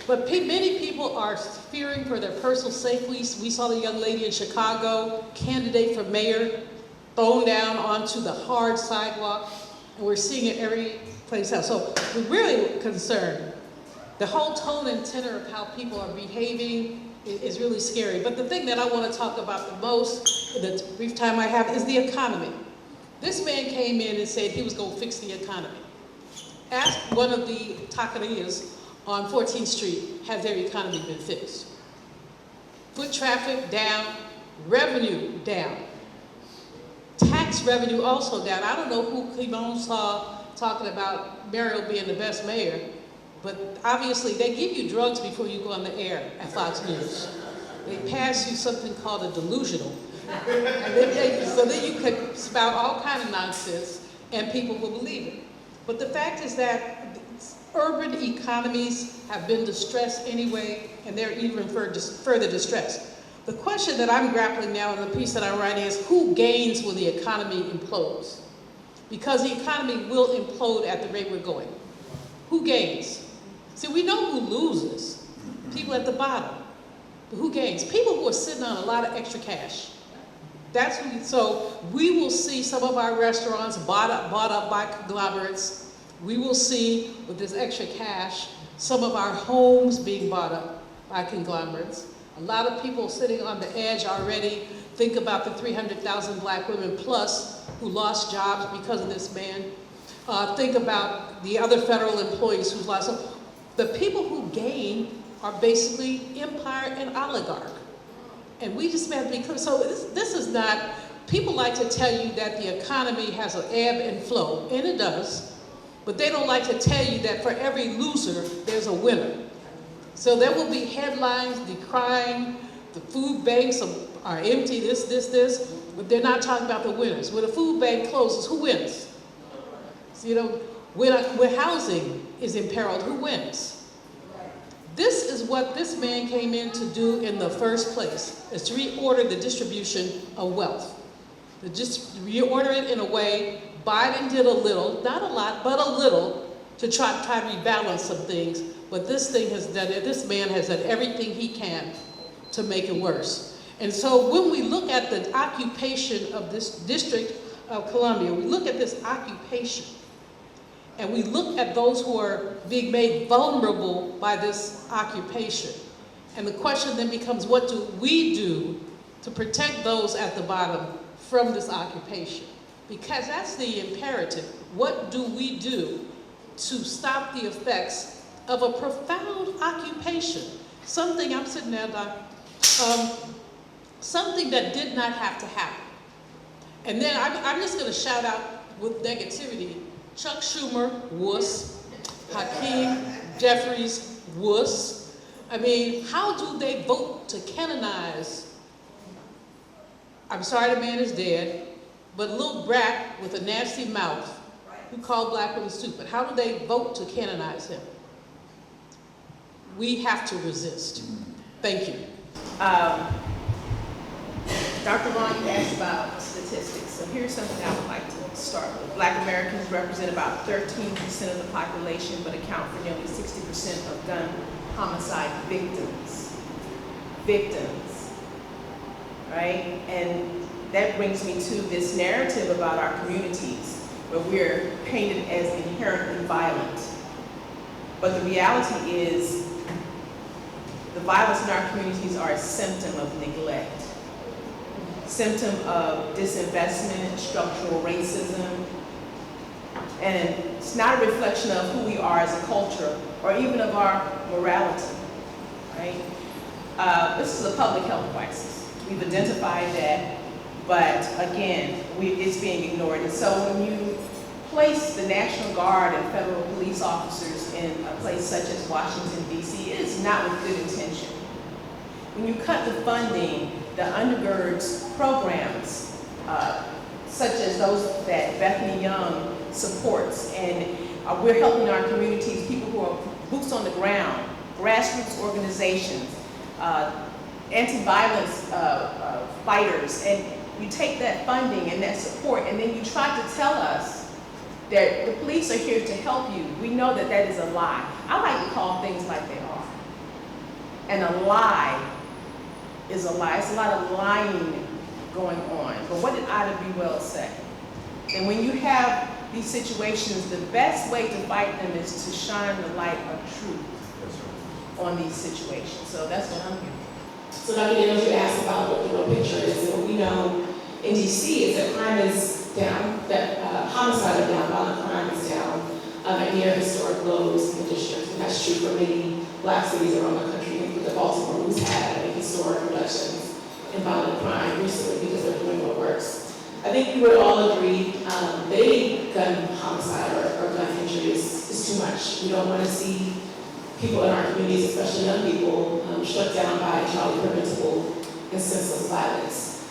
But many people are fearing for their personal safety. We saw the young lady in Chicago, candidate for mayor, thrown down onto the hard sidewalk, and we're seeing it every place else. So we're really concerned. The whole tone and tenor of how people are behaving is really scary. But the thing that I want to talk about the most, in the brief time I have, is the economy. This man came in and said he was going to fix the economy. Ask one of the taquerias on 14th Street, has their economy been fixed? Foot traffic down, revenue down. Tax revenue also down. I don't know who Kymone saw talking about Mariel being the best mayor, but obviously they give you drugs before you go on the air at Fox News. They pass you something called a delusional. So then you can spout all kind of nonsense and people will believe it. But the fact is that urban economies have been distressed anyway, and they're even further distressed. The question that I'm grappling now in the piece that I'm writing is, who gains when the economy implodes? Because the economy will implode at the rate we're going. Who gains? See, we know who loses. People at the bottom. But who gains? People who are sitting on a lot of extra cash. That's who. So we will see some of our restaurants bought up by conglomerates. We will see, with this extra cash, some of our homes being bought up by conglomerates. A lot of people sitting on the edge already. Think about the 300,000 black women plus who lost jobs because of this man. Think about the other federal employees who lost. So the people who gain are basically empire and oligarch. And we just have to be clear. So this is not, people like to tell you that the economy has an ebb and flow, and it does. But they don't like to tell you that for every loser, there's a winner. So there will be headlines decrying the food banks are empty, this, but they're not talking about the winners. When a food bank closes, who wins? So, you know, when housing is imperiled, who wins? This is what this man came in to do in the first place, is to reorder the distribution of wealth. To just reorder it in a way. Biden did a little, not a lot, but a little, to try to rebalance some things. But this man has done everything he can to make it worse. And so when we look at the occupation of this District of Columbia, we look at this occupation, and we look at those who are being made vulnerable by this occupation. And the question then becomes, what do we do to protect those at the bottom from this occupation? Because that's the imperative. What do we do to stop the effects of a profound occupation? Something, I'm sitting there, Doc, something that did not have to happen. And then I'm just gonna shout out with negativity, Chuck Schumer, wuss. Hakeem Jeffries, wuss. I mean, how do they vote to canonize? I'm sorry the man is dead, but a little brat with a nasty mouth who called black women stupid. How do they vote to canonize him? We have to resist. Thank you. Dr. Vaughn, you asked about statistics. So here's something I would like to start with. Black Americans represent about 13% of the population, but account for nearly 60% of gun homicide victims. Victims, right? And that brings me to this narrative about our communities, where we're painted as inherently violent. But the reality is, the violence in our communities are a symptom of neglect, symptom of disinvestment, structural racism, and it's not a reflection of who we are as a culture or even of our morality, right? This is a public health crisis. We've identified that, but again, it's being ignored. And so when you place the National Guard and federal police officers in a place such as Washington, D.C., it is not with good intention. When you cut the funding that undergirds programs such as those that Bethany Young supports, and we're helping our communities, people who are boots on the ground, grassroots organizations, anti-violence fighters, and you take that funding and that support, and then you try to tell us that the police are here to help you. We know that that is a lie. I like to call things like they are. and a lie is a lie. It's a lot of lying going on. But what did Ida B. Wells say? And when you have these situations, the best way to fight them is to shine the light of truth on these situations. So that's what I'm doing. So Dr. Daniels, you asked about what the real picture is, and what we know in DC is that crime is down, that homicide are down, violent crime is down at near historic lows in the district. And that's true for many Black cities around the country, including Baltimore, who's had historic reductions in violent crime recently because they're doing what works. I think we would all agree that any gun homicide or gun injury is too much. We don't want to see people in our communities, especially young people, shut down by entirely preventable and senseless violence.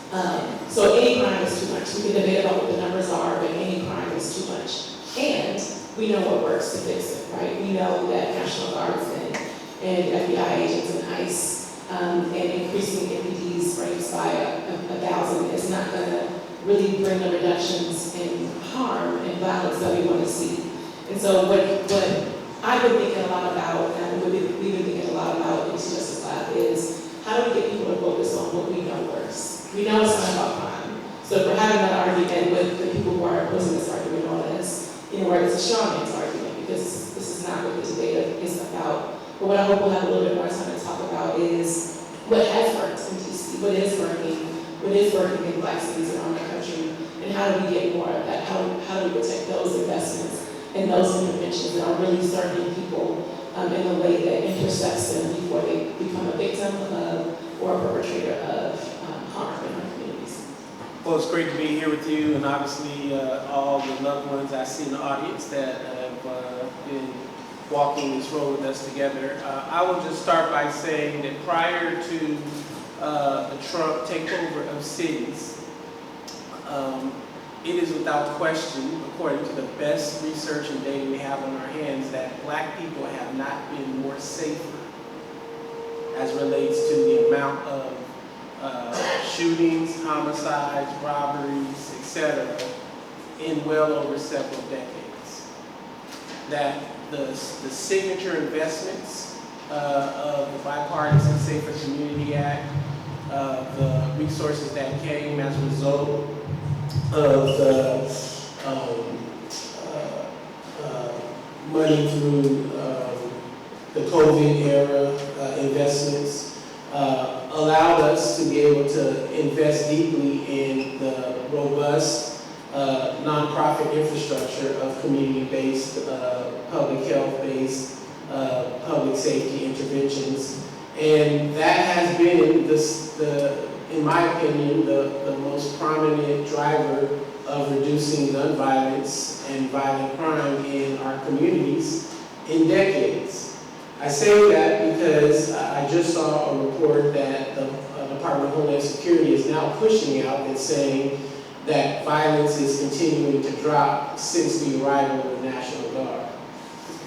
So any crime is too much. We can debate about what the numbers are, but any crime is too much. And we know what works to fix it, right? We know that National Guardsmen and FBI agents and ICE and increasing MPD's ranks by 1,000 is not going to really bring the reductions in harm and violence that we want to see. And so what I've been thinking a lot about, and we've been thinking a lot about in the Justice Lab, is how do we get people to focus on what we know works? We know it's not about crime. So if we're having that argument with the people who are opposing this argument on us, where it's a straw man's argument, because this is not what the debate is about. But what I hope we'll have a little bit more time to talk about is what has worked in DC, what is working in Black cities around the country, and how do we get more of that? How do we protect those investments and those interventions that are really serving people in a way that intercepts them before they become a victim of or a perpetrator of harm in our communities. Well, it's great to be here with you, and obviously all the loved ones I see in the audience that have been walking this road with us together. I will just start by saying that prior to the Trump takeover of cities, it is without question, according to the best research and data we have on our hands, that Black people have not been more safer as relates to the amount of shootings, homicides, robberies, etc., in well over several decades. That the signature investments of the Bipartisan Safer Community Act, the resources that came as a result of the money through the COVID era investments allowed us to be able to invest deeply in the robust nonprofit infrastructure of community-based, public health-based, public safety interventions. And that has been, in my opinion, the most prominent driver of reducing gun violence and violent crime in our communities in decades. I say that because I just saw a report that the Department of Homeland Security is now pushing out that's saying that violence is continuing to drop since the arrival of the National Guard.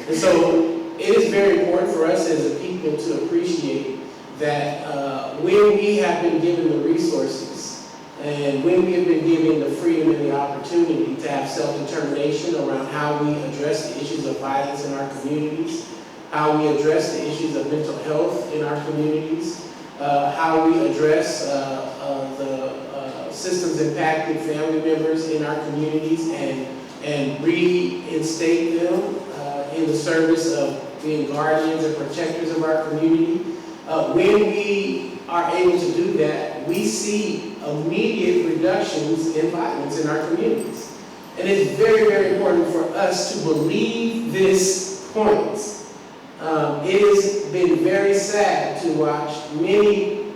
And so it is very important for us as a people to appreciate that when we have been given the resources and when we have been given the freedom and the opportunity to have self-determination around how we address the issues of violence in our communities, how we address the issues of mental health in our communities, how we address the systems impacted family members in our communities and reinstate them in the service of being guardians and protectors of our community. When we are able to do that, we see immediate reductions in violence in our communities. And it's very, very important for us to believe this point. It has been very sad to watch many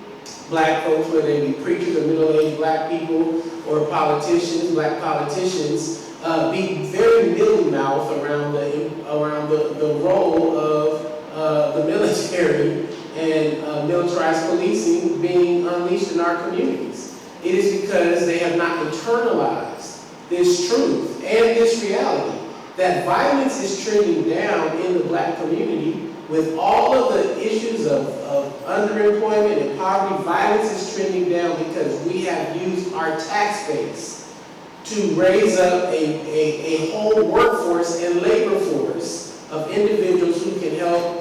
Black folks, whether they be preachers or middle-aged Black people or politicians, Black politicians, be very mealy-mouthed around the role of the military and militarized policing being unleashed in our communities. It is because they have not internalized this truth and this reality that violence is trending down in the Black community with all of the issues of underemployment and poverty. Violence is trending down because we have used our tax base to raise up a whole workforce and labor force of individuals who can help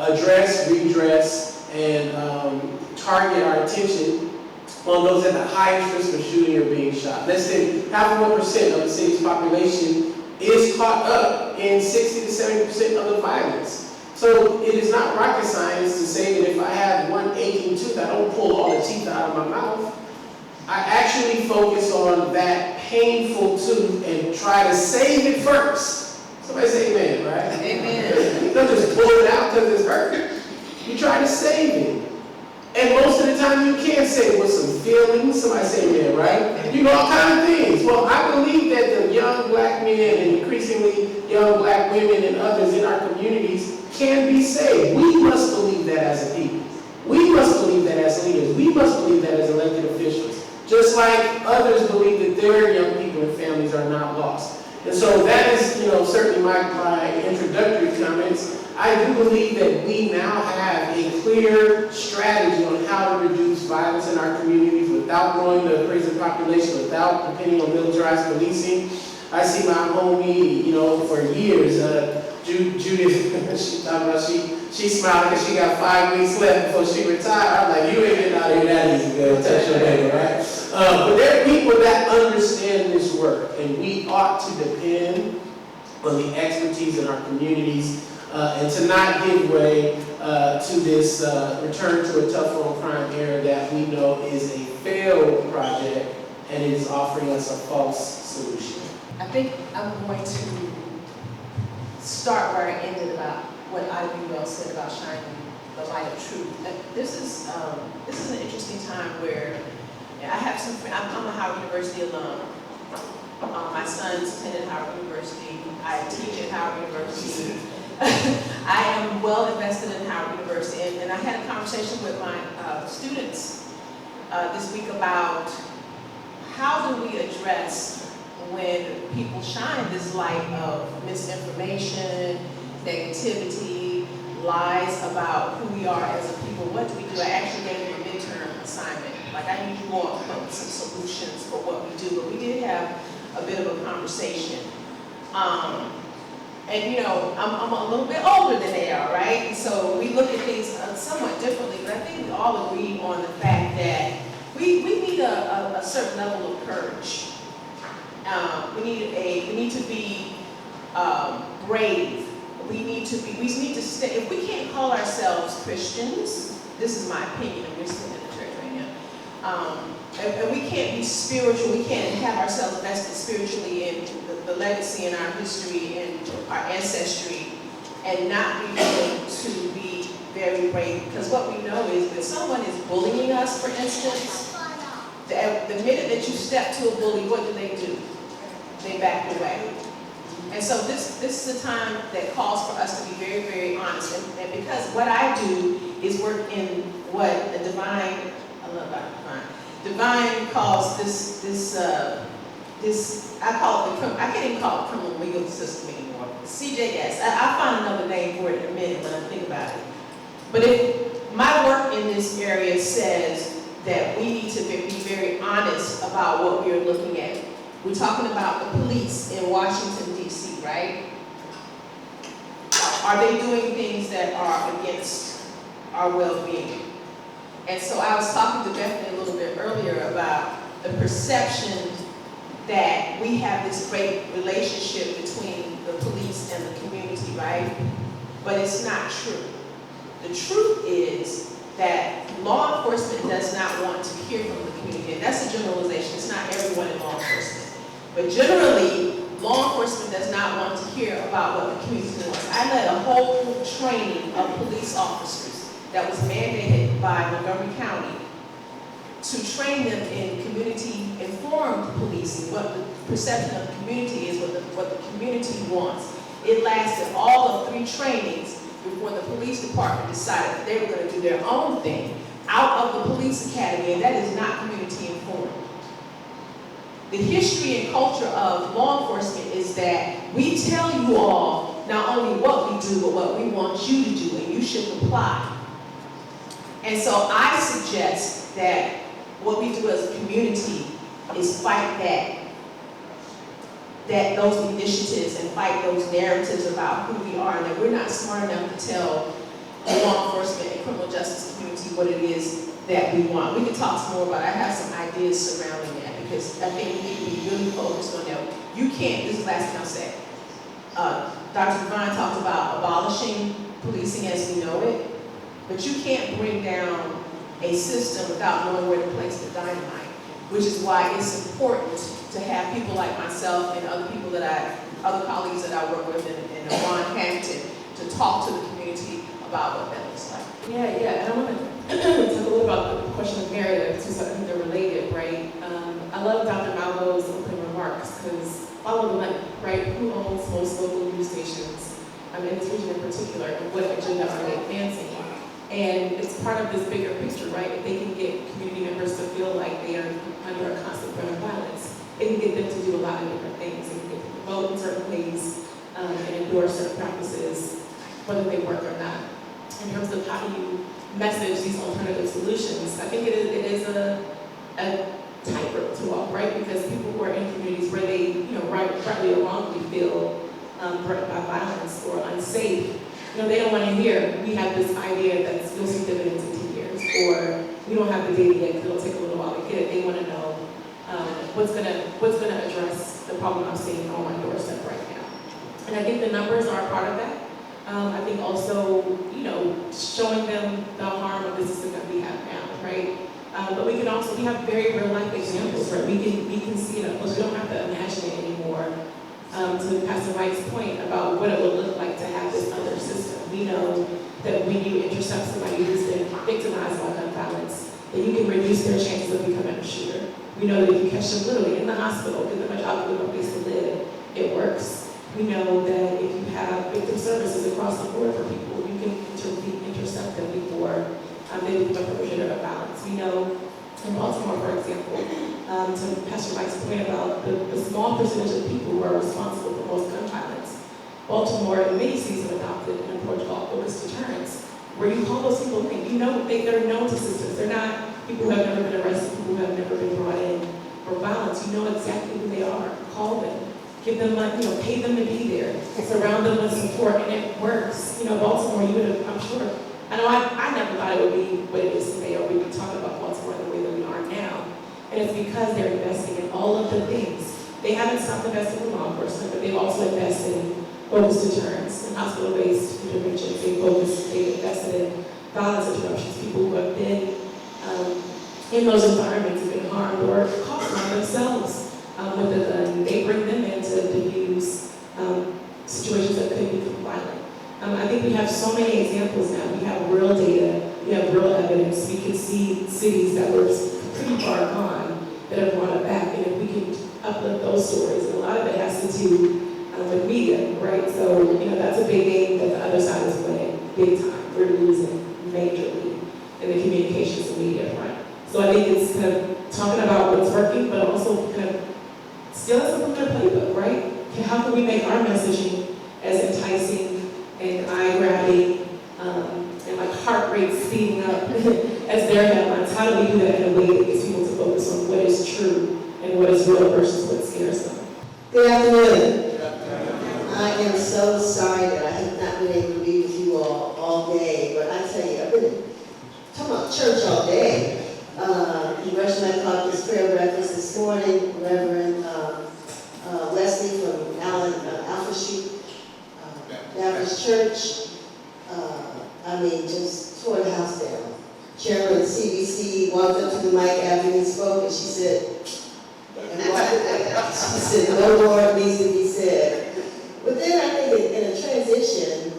address, redress, and target our attention on those at the highest risk of shooting or being shot. Less than 0.5% of the city's population is caught up in 60 to 70% of the violence. So it is not rocket science to say that if I have one aching tooth, I don't pull all the teeth out of my mouth. I actually focus on that painful tooth and try to save it first. Somebody say amen, right? Amen. You don't just pull it out because it's hurt. You try to save it. And most of the time you can save it with some feelings. Somebody say amen, right? You know, all kinds of things. Well, I believe that the young black men and increasingly young black women and others in our communities can be saved. We must believe that as a people. We must believe that as leaders. We must believe that as elected officials. Just like others believe that their young people and families are not lost. And so that is, certainly my introductory comments. I do believe that we now have a clear strategy on how to reduce violence in our communities without growing the prison population, without depending on militarized policing. I see my homie, for years, Judith, she talked about she smiled because she got 5 weeks left before she retired. I'm like, you ain't getting out of here that easy, girl. Touch your baby, right? But there are people that understand this work, and we ought to depend on the expertise in our communities and to not give way to this return to a tough on crime era that we know is a failed project and is offering us a false solution. I think I'm going to start where I ended about what Ivy said about shining the light of truth. This is an interesting time where I have some friends. I'm a Howard University alum. My son's attended Howard University. I teach at Howard University. I am well invested in Howard University, and I had a conversation with my students this week about how do we address when people shine this light of misinformation, negativity, lies about who we are as a people. What do we do? I actually gave them a midterm assignment. Like, I need you all to come up with some solutions for what we do, but we did have a bit of a conversation. And I'm a little bit older than they are, right? And so we look at things somewhat differently, but I think we all agree on the fact that we need a certain level of courage. We need to be brave. We need to stay. If we can't call ourselves Christians, this is my opinion, and we're sitting in the church right now. And we can't be spiritual. We can't have ourselves vested spiritually in the legacy and our history and our ancestry, and not be able to be very brave. Because what we know is that someone is bullying us, for instance. The minute that you step to a bully, what do? They back away. And so this is a time that calls for us to be very, very honest. And because what I do is work in what the divine, I love Dr. Divine calls this I call it I can't even call it criminal legal system anymore. CJS. I'll find another name for it in a minute when I think about it. But if my work in this area says that we need to be very honest about what we are looking at. We're talking about the police in Washington, D.C., right? Are they doing things that are against our well-being? And so I was talking to Bethany a little bit earlier about the perception that we have this great relationship between the police and the community, right? But it's not true. The truth is that law enforcement does not want to hear from the community. And that's a generalization. It's not everyone in law enforcement. But generally, law enforcement does not want to hear about what the community wants. I led a whole training of police officers that was mandated by Montgomery County to train them in community-informed policing, what the perception of the community is, what the community wants. It lasted all of 3 trainings before the police department decided that they were going to do their own thing out of the police academy, and that is not community-informed. The history and culture of law enforcement is that we tell you all not only what we do, but what we want you to do, and you should comply. And so I suggest that what we do as a community is fight those initiatives and fight those narratives about who we are, and that we're not smart enough to tell the law enforcement and criminal justice community what it is that we want. We can talk some more about it. I have some ideas surrounding that because I think we need to be really focused on that. You can't, this is the last thing I'll say. Dr. Devine talked about abolishing policing as we know it, but you can't bring down a system without knowing where to place the dynamite, which is why it's important to have people like myself and other people other colleagues that I work with in Ron Hampton to talk to the community about what that looks like. Yeah, and I want to talk a little about the question of narrative, since I think they're related, right? I love Dr. Malveaux's opening remarks, because follow the money, right? Who owns most local news stations, in this region in particular, and what agenda are they advancing? And it's part of this bigger picture, right? If they can get community members to feel like they are under a constant threat of violence, it can get them to do a lot of different things. It can get them to vote in certain ways and endorse certain practices, whether they work or not. In terms of how do you message these alternative solutions, I think it is a tightrope to walk, right? Because people who are in communities where they, rightly or wrongly feel threatened by violence or unsafe, they don't want to hear, we have this idea that you'll see dividends in 10 years, or we don't have the data yet because it'll take a little while to get it. They want to know what's gonna address the problem I'm seeing on my doorstep right now. And I think the numbers are part of that. I think also, showing them the harm of the system that we have now, right? But we have very real life examples, right? We can see it up close. We don't have to imagine it anymore. To Pastor Mike's point about what it would look like to have this other system. We know that when you intercept somebody who's been victimized by gun violence, that you can reduce their chances of becoming a shooter. We know that if you catch them literally in the hospital, give them a job, give them a place to live, it works. We know that if you have victim services across the board for people, you can intercept them before they become a perpetrator of violence. We know in Baltimore, for example, to Pastor Mike's point about the small percentage of people who are responsible for most gun violence, Baltimore in many cities have adopted an approach called focused deterrence, where you call those people in. They're known to systems. They're not people who have never been arrested, people who have never been brought in for violence. You know exactly who they are. Call them. Give them money, pay them to be there. Surround them with support, and it works. Baltimore, you would have, I'm sure. I know I never thought it would be what it is today, or we'd be talking about Baltimore the way that we are now. And it's because they're investing in all of the things. They haven't stopped investing in law enforcement, but they've also invested in focused deterrence and hospital-based interventions. They've invested in violence interruptions. People who have been in those environments have been harmed or caught harm themselves with a gun. They bring them in to diffuse situations that could become violent. I think we have so many examples now. We have real data, we have real evidence. We can see cities that were pretty far gone that have brought it back, and if we can uplift those stories, and a lot of it has to do with media, right? So, that's a big game that the other side is winning, big time. We're losing majorly in the communications and media front. So I think it's kind of talking about what's working, but also kind of stealing something from their playbook, right? How can we make our messaging as enticing and eye-grabbing and like heart rate speeding up as their headlines? How do we do that in a way that gets people to focus on what is true and what is real versus what scares them? Good afternoon. I am so sorry that I have not been able to be with you all day, but I tell you, I've been talking about church all day. Congressional Caucus prayer breakfast this morning, Reverend Wesley from Alpha Street Baptist Church. Just tore the house down. Chairman of the CBC walked up to the mic after he spoke, and she said, no more needs to be said. But then I think in a transition,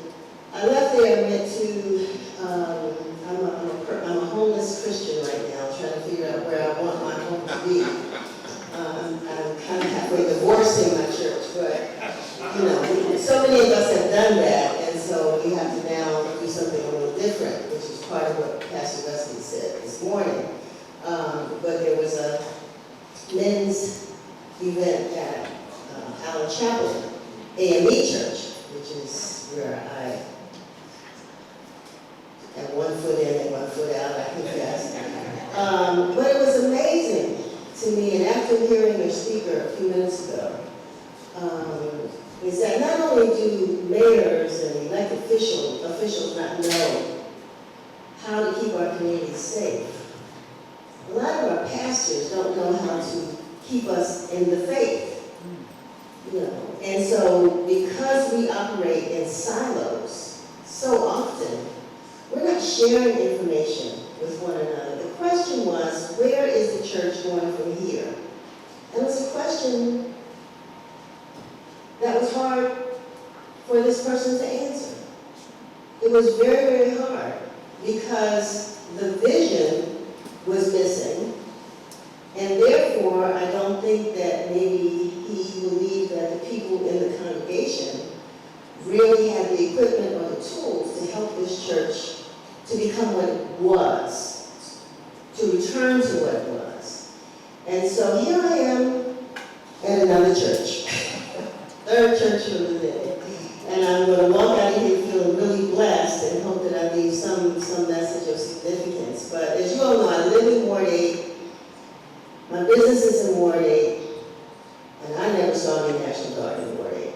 I left there and went to, I'm a homeless Christian right now, trying to figure out where I want my home to be. I'm kind of halfway divorcing my church, but so many of us have done that, and so we have to now do something a little different, which is part of what Pastor Wesley said this morning. But there was a men's event at Allen Chapel, AM Church, which is where I have 1 foot in and 1 foot out, I think that's. But it was amazing to me, and after hearing your speaker a few minutes ago, is that not only do mayors and elected officials not know how to keep our communities safe. A lot of our pastors don't know how to keep us in the faith, you know. And so because we operate in silos so often, we're not sharing information with one another. The question was, where is the church going from here? And it was a question that was hard for this person to answer. It was very, very hard because the vision was missing, and therefore I don't think that maybe he believed that the people in the congregation really had the equipment or the tools to help this church to become what it was, to return to what it was. And so here I am at another church, third church from the day. And I'm going to walk out of here feeling really blessed and hope that I leave some message of significance. But as you all know, I live in Ward 8. My business is in Ward 8. And I never saw any National Guard in Ward 8.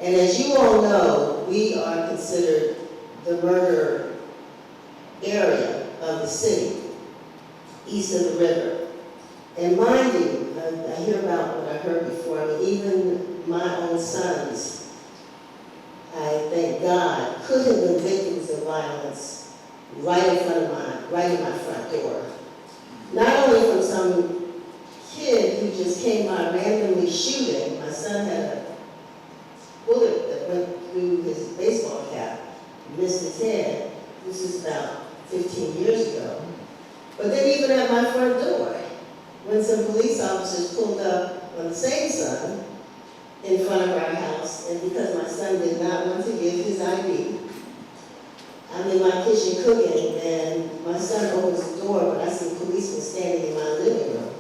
And as you all know, we are considered the murder area of the city, east of the river. And mind you, I hear about what I heard before. I mean, even my own sons, I thank God, could have been victims of violence right in my front door. Not only from some kid who just came by randomly shooting. My son had a bullet that went through his baseball cap, missed his head. This is about 15 years ago. But then even at my front door, when some police officers pulled up on the same son, in front of our house, and because my son did not want to give his ID, I'm in my kitchen cooking, and my son opens the door, but I see a policeman standing in my living room.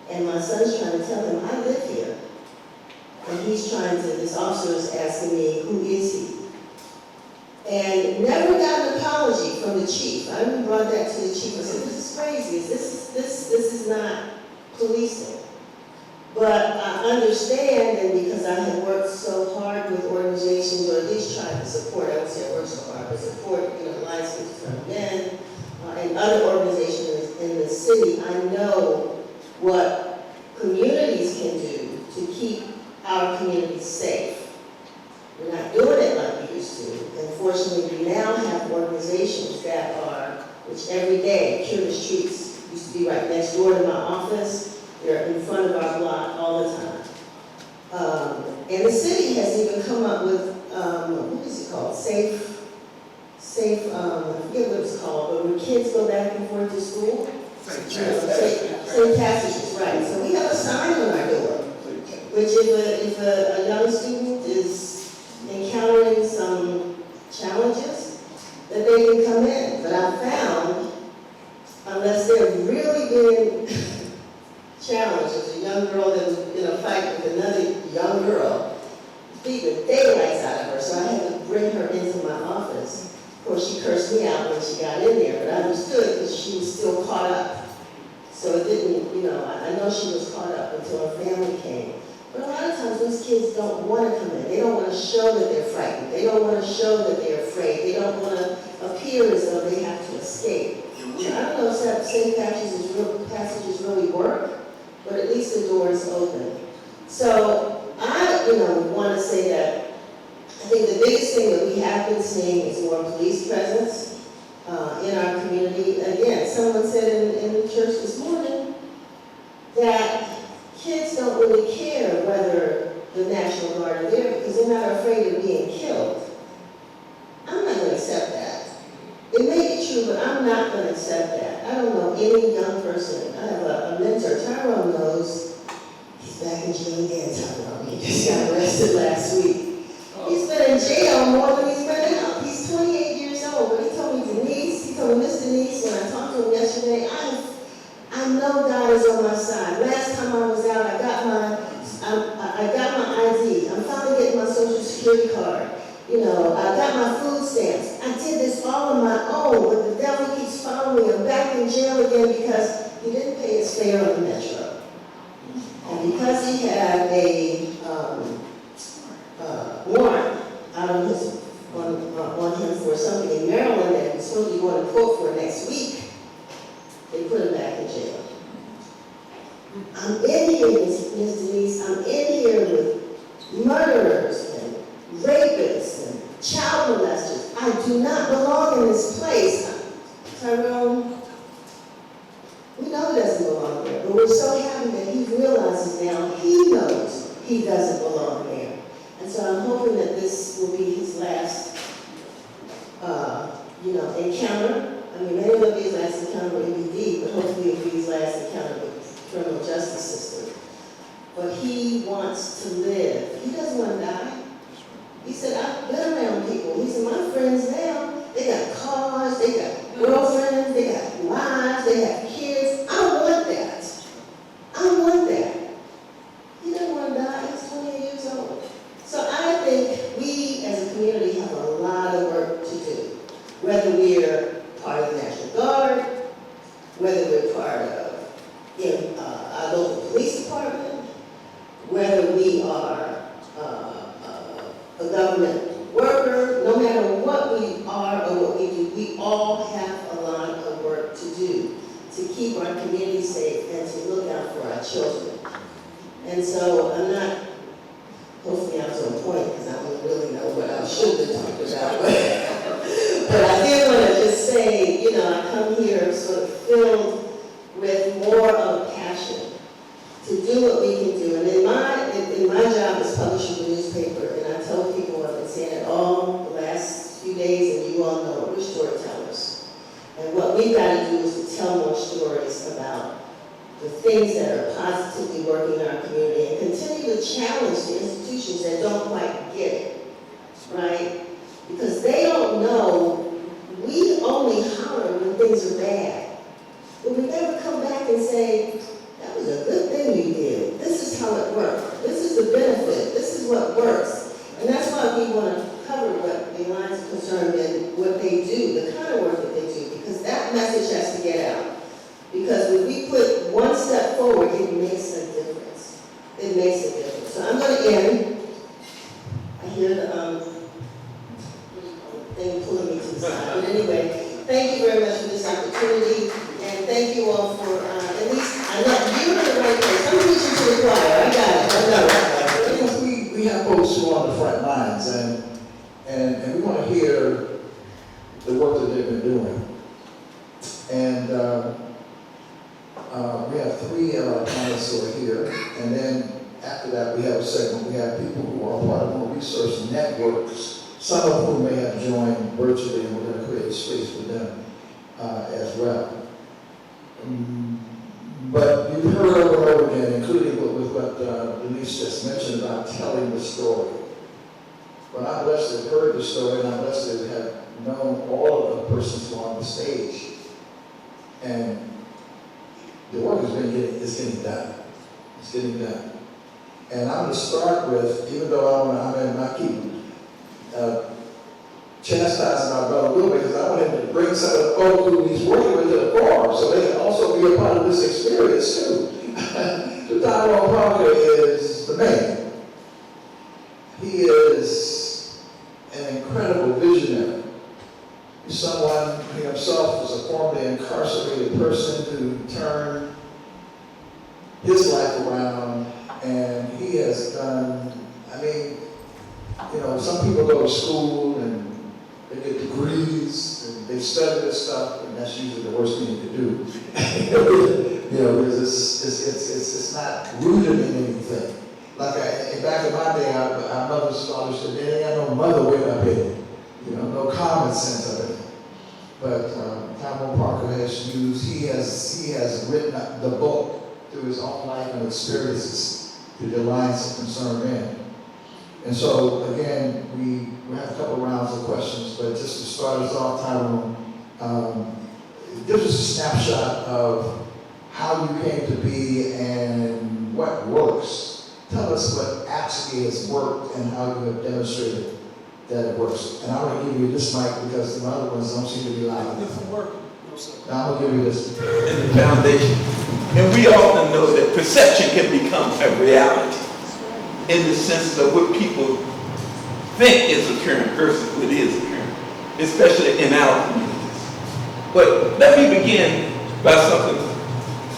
And my son's trying to tell him, I live here. And this officer is asking me, who is he? And never got an apology from the chief. I even brought that to the chief. I said, this is crazy. This is not policing. But I understand, and because I have worked so hard with organizations, or at least tried to support, I would say I worked so hard, but support, Alliance for Men, and other organizations in the city, I know what communities can do to keep our communities safe. We're not doing it like we used to. Unfortunately, we now have organizations that are, which every day, Cure the Streets used to be right next door to my office. They're in front of our block all the time. And the city has even come up with, what is it called? Safe, I forget what it's called, but when kids go back and forth to school. Safe passages, right. So we have a sign on our door, which if a young student is encountering some challenges, that they can come in. But I found, unless they're really being challenged, as a young girl that was in a fight with another young girl, beat the daylights out of her, so I had to bring her into my office. Of course, she cursed me out when she got in there, but I understood because she was still caught up. So it didn't, I know she was caught up until her family came. But a lot of times those kids don't want to come in. They don't want to show that they're frightened. They don't want to show that they're afraid. They don't want to appear as though they have to escape. So I don't know if that safe passages really work, but at least the door is open. So I, want to say that I think the biggest thing that we have been seeing is more police presence in our community. Again, someone said in the church this morning that kids don't really care whether the National Guard are there because they're not afraid of being killed. I'm not going to accept that. It may be true, but I'm not going to accept that. I don't know any young person. I have a mentor, Tyrone knows. He's back in jail again, Tyrone. He just got arrested last week. He's been in jail more than he's been out. He's 28 years old, but he told me Miss Denise, when I talked to him yesterday, I know God is on my side. Last time I was out, I got my ID. I'm finally getting my Social Security card. I got my food stamps. I did this all on my own, but the devil keeps following me. I'm back in jail again because he didn't pay his fare on the metro. And because he had a warrant out on him for something in Maryland that was supposed to be going to court for next week, they put him back in jail. I'm in here, Ms. Denise, I'm in here with murderers and rapists and child molesters. I do not belong in this place. Tyrone, we know he doesn't belong there, but we're so happy that he realizes now he knows he doesn't belong there. And so I'm hoping that this will be his last, encounter. I mean, maybe it'll be his last encounter with MBD, but hopefully it'll be his last encounter with the criminal justice system. But he wants to live. He doesn't want to die. He said, I've been around people. He said, my friends now, they got cars, they got girlfriends, they got wives, they have kids. I want that. I want that. He doesn't want to die. He's 28 years old. So I think we as a community have a lot of work to do. Whether we're part of the National Guard, whether we're part of our local police department, whether we are a government worker, no matter what we are or what we do, we all have a lot of work to do to keep our community safe and to look out for our children. And so I'm not, hopefully I was on point because I don't really know what I should have talked about. But I did want to just say, I come here sort of filled with more of a passion to do what we can do. And in my job as publishing the newspaper, and I tell people, I've been saying it all the last few days, and you all know, we're storytellers. And what we've got to do is to tell more stories about the things that are positively working in our community and continue to challenge the institutions that don't quite get it, right? Because they don't know, we only holler when things are bad. But we never come back and say, that was a good thing you did. This is how it worked. This is the benefit. This is what works. And that's why we want to cover what the Alliance is concerned and what they do, the kind of work that they do, because that message has to get out. Because when we put one step forward, it makes a difference. It makes a difference. So I'm going to end. I hear the thing pulling me to the side. But anyway, thank you very much for this opportunity. And thank you all for, at least, I know you're in the right place. I'm reaching to the choir. I got it. I know. Because we have folks who are on the front lines, and we want to hear the work that they've been doing. And we have 3 of our panelists who are here, and then after that we have a segment. We have people who are part of more research networks, some of whom may have joined virtually, and we're going to create a space for them as well. But you've heard over and over again, including with what Denise just mentioned about telling the story. Well, I'm blessed to have heard the story, and I'm blessed to have known all of the persons who are on the stage. And the work is getting done. It's getting done. And I'm going to start with, even though I keep chastising my brother Will, because I want him to bring some of the folks who he's working with to the forum so they can also be a part of this experience too. So Tyrone Parker is the man. He is an incredible visionary. He's someone, he himself was a formerly incarcerated person who turned his life around, and he has done, some people go to school and they get degrees and they study this stuff, and that's usually the worst thing you can do. Because it's not rooted in anything. Like back in my day, our mother's fathers said they had no mother way up in it, no common sense of it. But Tyrone Parker has he has written the book through his own life and experiences through the Alliance of Concerned Men. And so, again, we have a couple rounds of questions, but just to start us off, Tyrone, give us a snapshot of how you came to be and what works. Tell us what actually has worked and how you have demonstrated that it works. And I'm going to give you this mic because the other ones don't seem to be loud enough. Now I'm going to give you this. In the foundation. And we often know that perception can become a reality in the sense of what people think is occurring versus what is occurring, especially in our communities. But let me begin by something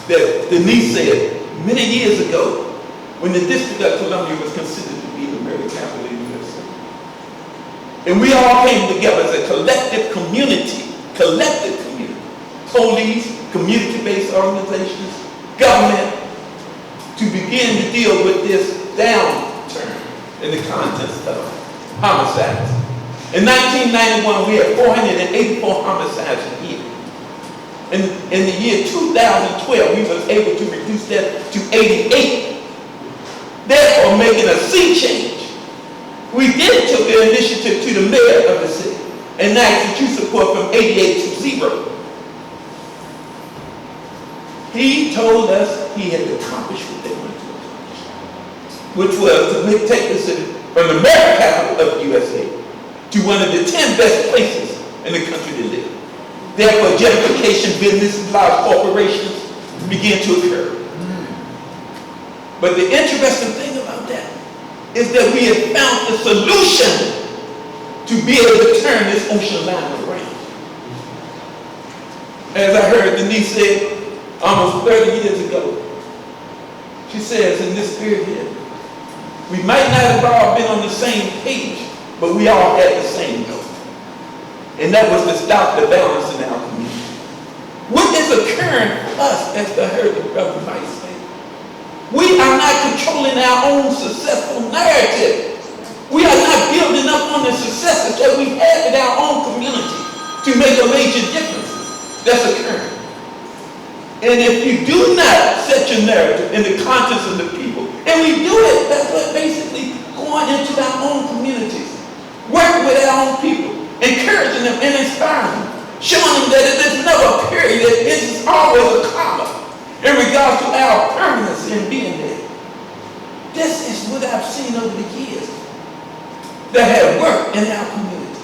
that Denise said many years ago when the District of Columbia was considered to be the murder capital of the USA. And we all came together as a collective community, police, community-based organizations, government, to begin to deal with this downturn in the context of homicides. In 1991, we had 484 homicides a year. In the year 2012, we were able to reduce that to 88. Therefore, making a sea change. We then took the initiative to the mayor of the city and asked that you support from 88 to 0. He told us he had accomplished what they wanted to accomplish, which was to take the city from the murder capital of the USA to one of the 10 best places in the country to live. Therefore, gentrification, businesses, large corporations began to occur. But the interesting thing about that is that we have found the solution to be able to turn this ocean line around. As I heard Denise say almost 30 years ago, she says in this period here, we might not have all been on the same page, but we all had the same goal. And that was to stop the violence in our community. What is occurring for us, as I heard the brother might say, we are not controlling our own successful narrative. We are not building up on the successes that we have in our own community to make a major difference that's occurring. And if you do not set your narrative in the conscience of the people, and we do it, that's what basically going into our own communities, working with our own people, encouraging them and inspiring them, showing them that it is never a period, that it is always a comma in regards to our permanency in being there. This is what I've seen over the years that have worked in our community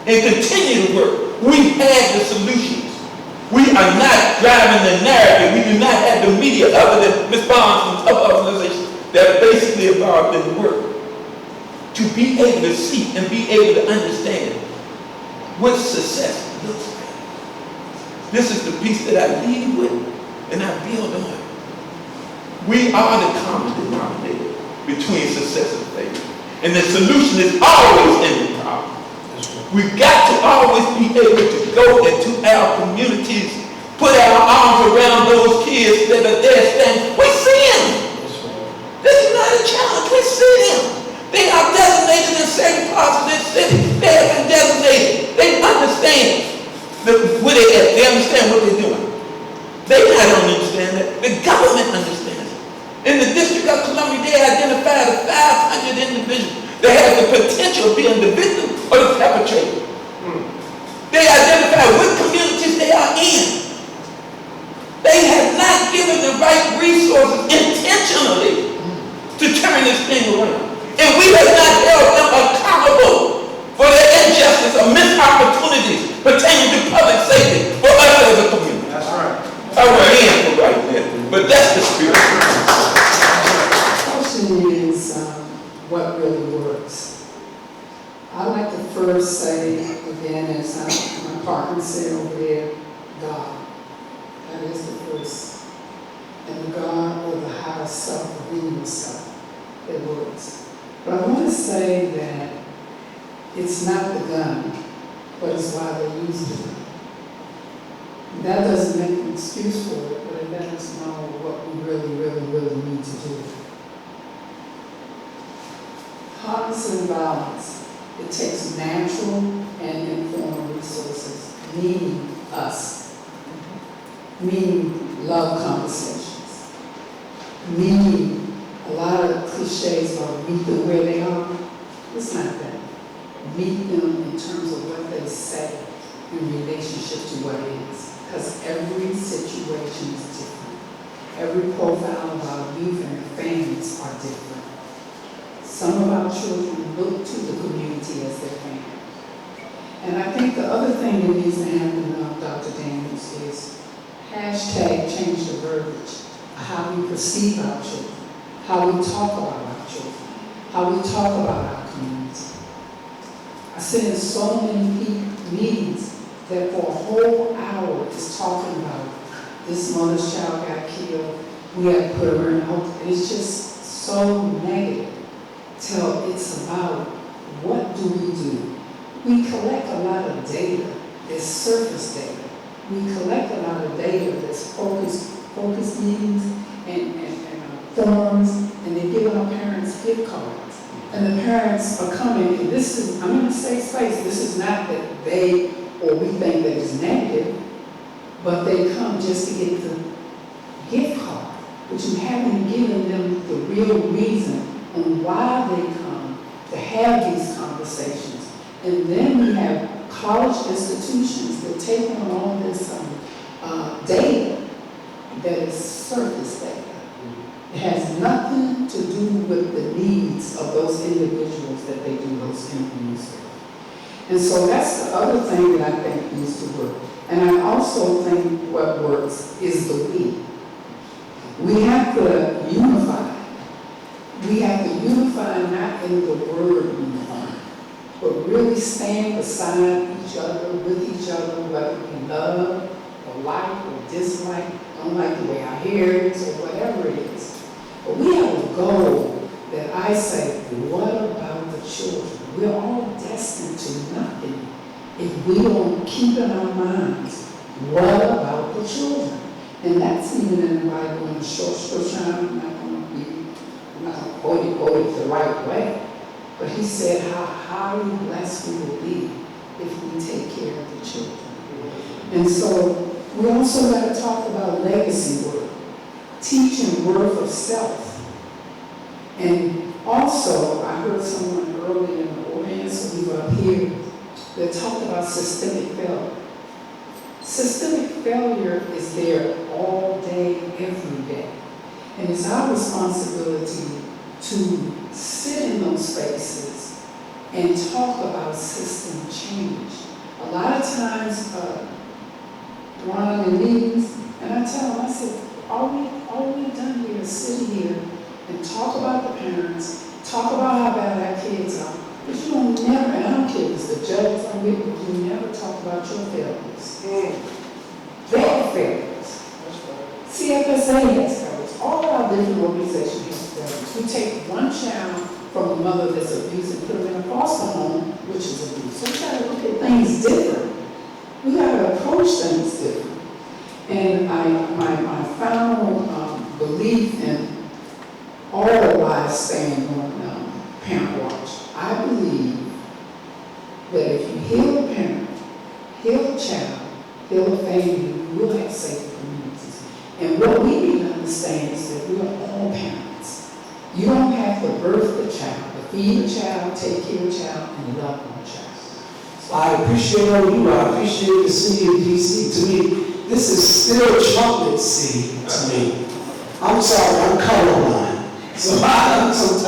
and continue to work. We have the solutions. We are not driving the narrative. We do not have the media other than Ms. Bonds and other organizations that are basically involved in the work to be able to see and be able to understand what success looks like. This is the piece that I lead with and I build on. We are the common denominator between success and failure. And the solution is always in the problem. We've got to always be able to go into our communities, put our arms around those kids that are there standing. We see them. This is not a challenge. We see them. They are designated in certain parts of this city. They have been designated. They understand where they at. They understand what they're doing. They not only understand that, the government understands it. In the District of Columbia, they identified 500 individuals that have the potential of being the victim or the perpetrator. They identify what communities they are in. They have not given the right resources intentionally to turn this thing around. And we have not held them accountable for their injustice or missed opportunities pertaining to public safety for us as a community. That's right. I wear hands for right there, but that's the spirit. The question is what really works. I like to first say, again, as my partner said over there, God. That is the first. And the God or the higher self within yourself that works. But I want to say that it's not the gun, but it's why they use the gun. That doesn't make an excuse for it, but it lets us know what we really need to do. Partisan violence, it takes natural and informal resources, meaning us, meaning love conversations, meaning a lot of cliches about meet them where they are. It's not that. Meet them in terms of what they say in relationship to what it is. Because every situation is different. Every profile of our youth and families are different. Some of our children look to the community as their family. And I think the other thing that needs to happen, Dr. Daniels, is hashtag change the verbiage. How we perceive our children, how we talk about our children, how we talk about our community. I sit in so many meetings that for a whole hour is talking about this mother's child got killed, we have to put her in hope. It's just so negative till it's about what do we do. We collect a lot of data that's surface data. We collect a lot of data that's focus meetings and forums, and they're giving our parents gift cards. And the parents are coming, and this is, I'm in a safe space, this is not that they or we think that it's negative, but they come just to get the gift card. But you haven't given them the real reason on why they come to have these conversations. And then we have college institutions that take on all this data that is surface data. It has nothing to do with the needs of those individuals that they do those interviews with. And so that's the other thing that I think needs to work. And I also think what works is the we. We have to unify. We have to unify not in the word unify, but really stand beside each other, with each other, whether we love or like or dislike, don't like the way our hair is or whatever it is. But we have a goal that I say, what about the children? We're all destined to nothing if we don't keep in our minds, what about the children? And that's even in the Bible in the short scripture. I'm not going to quote it the right way. But he said how highly blessed we will be if we take care of the children. And so we also got to talk about legacy work, teaching worth of self. And also, I heard someone earlier in the audience, we were up here, that talked about systemic failure. Systemic failure is there all day, every day. And it's our responsibility to sit in those spaces and talk about system change. A lot of times, Rona in meetings, and I tell them, I said, all we've done here is sit here and talk about the parents, talk about how bad our kids are, but you don't never, and I don't care if it's the judges on it, but you never talk about your failures. Their failures. CFSA has failures. All our different organizations have failures. We take one child from a mother that's abused and put them in a foster home, which is abuse. So we got to look at things different. We got to approach things different. And my final belief in all the lives stand on Parent Watch. I believe that if you heal a parent, heal a child, heal a family, we will have safer communities. And what we need to understand is that we are all parents. You don't have to birth the child, but feed a child, take care of a child, and love on a child. So I appreciate all you. I appreciate the city of DC. To me, this is still chocolate city to me. I'm sorry, I'm colorblind. So sometimes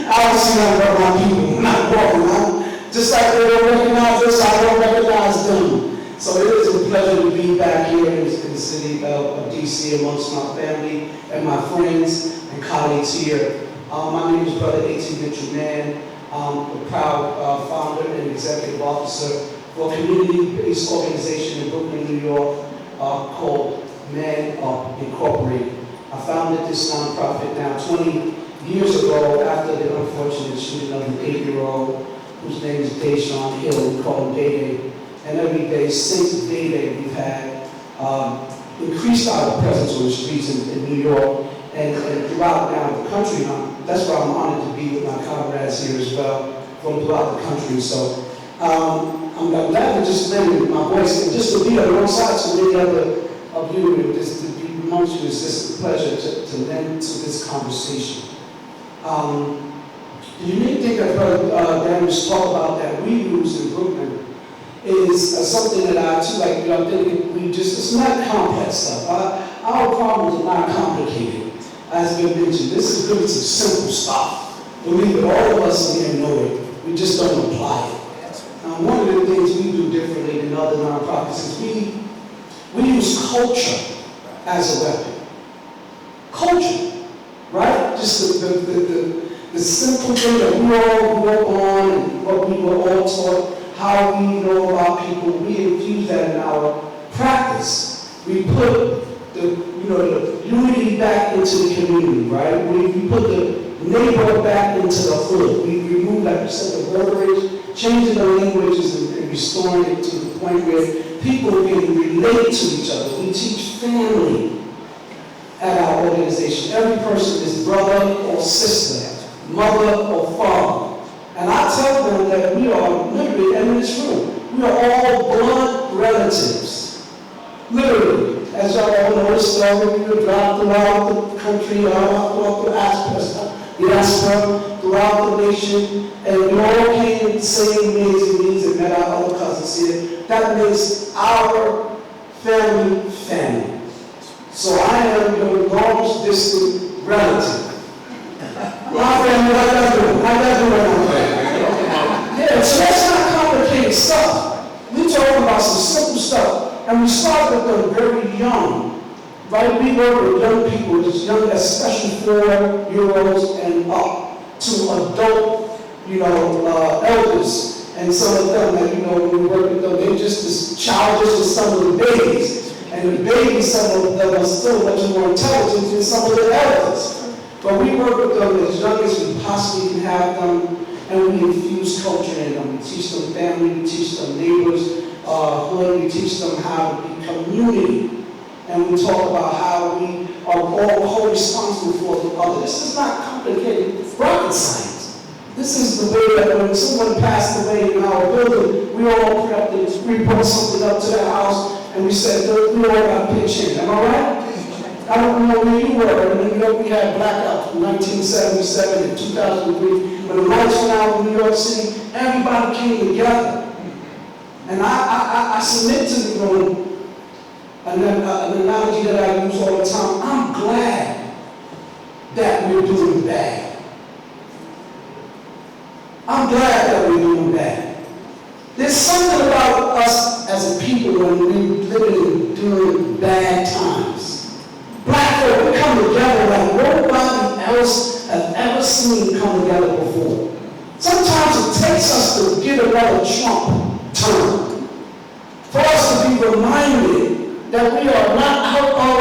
I don't see nothing but my people when I'm walking. Just like they don't recognize us, I don't recognize them. So it is a pleasure to be back here in the city of DC amongst my family and my friends and colleagues here. My name is Brother A.T. Mitchell Mann. I'm a proud founder and executive officer for a community-based organization in Brooklyn, New York called Man Up Incorporated. I founded this nonprofit now 20 years ago after the unfortunate shooting of an 8-year-old whose name is Deshaun Hill. We call him Day. And every day since Day we've had increased our presence on the streets in New York and throughout now the country. That's why I'm honored to be with my comrades here as well from throughout the country. So I'm glad to just lend my voice and just to be alongside so many other of you and just to be amongst you. It's just a pleasure to lend to this conversation. The unique thing that Brother Daniels talked about that we use in Brooklyn is something that I too like. I'm thinking it's not complex stuff. Our problems are not complicated. As been mentioned, this is really some simple stuff. Believe it, all of us here know it. We just don't apply it. One of the things we do differently than other nonprofits is we use culture as a weapon. Culture, right? Just the simple thing that we all grew up on and what we were all taught, how we know about people, we infuse that in our practice. We put the unity back into the community, right? We put the neighbor back into the hood. We remove, like you said, the verbiage, changing the languages and restoring it to the point where people can relate to each other. We teach family at our organization. Every person is brother or sister, mother or father. And I tell them that we are literally, and in this room, we are all blood relatives. Literally. As y'all all know the story, we were dropped throughout the country, throughout the diaspora, throughout the nation, and we all came in the same means and met our other cousins here. That makes our family. So I am your longest distant relative. My family, how y'all doing? Yeah, so that's not complicated stuff. We're talking about some simple stuff. And we start with them very young, right? We work with young people as young as especially 4-year-olds and up to adult, elders. And some of them, when we work with them, they're just as childish as some of the babies. And the babies, some of them are still much more intelligent than some of the elders. But we work with them as young as we possibly can have them, and we infuse culture in them. We teach them family, we teach them neighbors, hood, we teach them how to be community. And we talk about how we are all co-responsible for the other. This is not complicated, it's rocket science. This is the way that when someone passed away in our building, we all prepped it, we brought something up to that house, and we said, we all got to pitch in. Am I right? I don't know where you were, and we had blackouts from 1977 and 2003. When the lights went out in New York City, everybody came together. And I submit to the room an analogy that I use all the time. I'm glad that we're doing bad. I'm glad that we're doing bad. There's something about us as a people when we're living during bad times. Black folk, we come together like nobody else has ever seen come together before. Sometimes it takes us to get another Trump term for us to be reminded that we are not out of